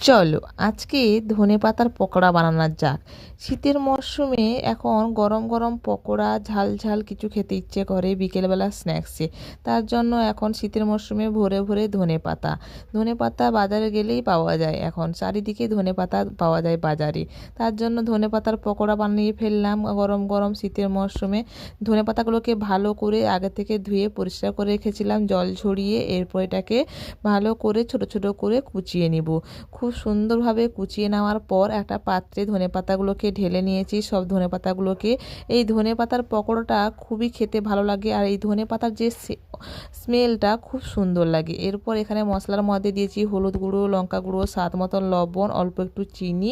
চলো আজকে ধনেপাতার পকোড়া বানানো যাক। শীতের মরশুমে এখন গরম গরম পকোড়া ঝাল ঝাল কিছু খেতে ইচ্ছে করে বিকেলবেলা স্ন্যাক্সে। তার জন্য এখন শীতের মরশুমে ভরে ভরে ধনেপাতা বাজারে গেলেই পাওয়া যায়, এখন চারিদিকে ধনেপাতা পাওয়া যায় বাজারে। তার জন্য ধনেপাতার পকোড়া বানিয়ে ফেললাম গরম গরম শীতের মরশুমে। ধনেপাতাগুলোকে ভালো করে আগে থেকে ধুয়ে পরিষ্কার করে রেখেছিলাম জল ঝরিয়ে। এরপর এটাকে ভালো করে ছোট ছোট করে কুচিয়ে নিব। খুব সুন্দরভাবে কুচিয়ে নেওয়ার পর একটা পাত্রে ধনেপাতাগুলোকে ঢেলে নিয়েছি সব ধনেপাতাগুলোকে। এই ধনেপাতার পকোড়াটা খুবই খেতে ভালো লাগে, আর এই ধনেপাতার যে স্মেলটা খুব সুন্দর লাগে। এরপর এখানে মশলার মধ্যে দিয়েছি হলুদ গুঁড়ো, লঙ্কা গুঁড়ো, স্বাদ মতন লবণ, অল্প একটু চিনি,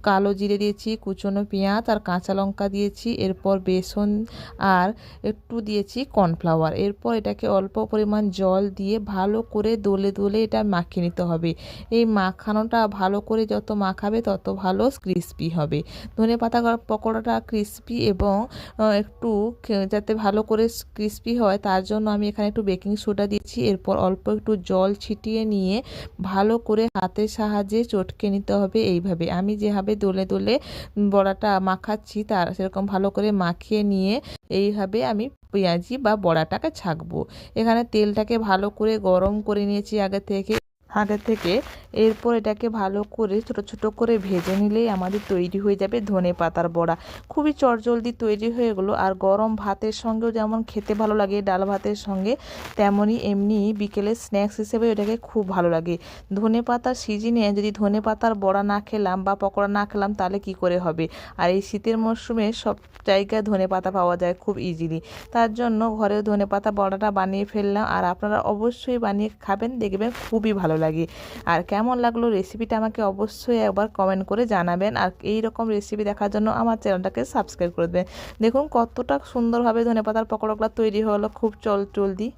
কালো জিরে দিয়েছি, কুচনো পেঁয়াজ আর কাঁচা লঙ্কা দিয়েছি। এরপর বেসন আর একটু দিয়েছি কর্নফ্লাওয়ার। এরপর এটাকে অল্প পরিমাণ জল দিয়ে ভালো করে দলে দলে এটা মাখিয়ে নিতে হবে। এই মাখানোটা ভালো করে যত মাখাবে তত ভালো ক্রিস্পি হবে। ধনেপাতা পকোড়াটা ক্রিস্পি এবং একটু যাতে ভালো করে ক্রিস্পি হয় তার জন্য আমি এখানে একটু বেকিং সোডা দিচ্ছি। এরপর অল্প একটু জল ছিটিয়ে নিয়ে ভালো করে হাতের সাহায্যে চটকে নিতে হবে। এইভাবে আমি যেভাবে দলে দলে বড়াটা মাখাচ্ছি তার সেরকম ভালো করে মাখিয়ে নিয়ে এইভাবে আমি পেঁয়াজি বা বড়াটাকে ছাঁকবো। এখানে তেলটাকে ভালো করে গরম করে নিয়েছি আগে থেকে। এরপর এটাকে ভালো করে ছোট ছোট করে ভেজে নিলেই আমাদের তৈরি হয়ে যাবে ধনেপাতার বড়া। খুবই চটজলদি তৈরি হয়ে গেলো। আর গরম ভাতের সঙ্গেও যেমন খেতে ভালো লাগে ডাল ভাতের সঙ্গে, তেমনই এমনি বিকেলের স্ন্যাক্স হিসেবে এটাকে খুব ভালো লাগে। ধনেপাতার সিজনে যদি ধনেপাতার বড়া না খেলাম বা পকোড়া না খেলাম তাহলে কি করে হবে। আর এই শীতের মরশুমে সব জায়গায় ধনেপাতা পাওয়া যায় খুব ইজিলি। তার জন্য ঘরে ধনেপাতা বড়াটা বানিয়ে ফেললাম, আর আপনারা অবশ্যই বানিয়ে খাবেন, দেখবেন খুবই ভালো লাগে। আর কেমন লাগলো রেসিপিটা আমাকে অবশ্যই একবার কমেন্ট করে জানাবেন। আর এই রকম রেসিপি দেখার জন্য আমার চ্যানেলটাকে সাবস্ক্রাইব করে দেবেন। দেখুন কতটা সুন্দরভাবে ধনেপাতার পকোড়াগুলো তৈরি হলো খুব জলদি।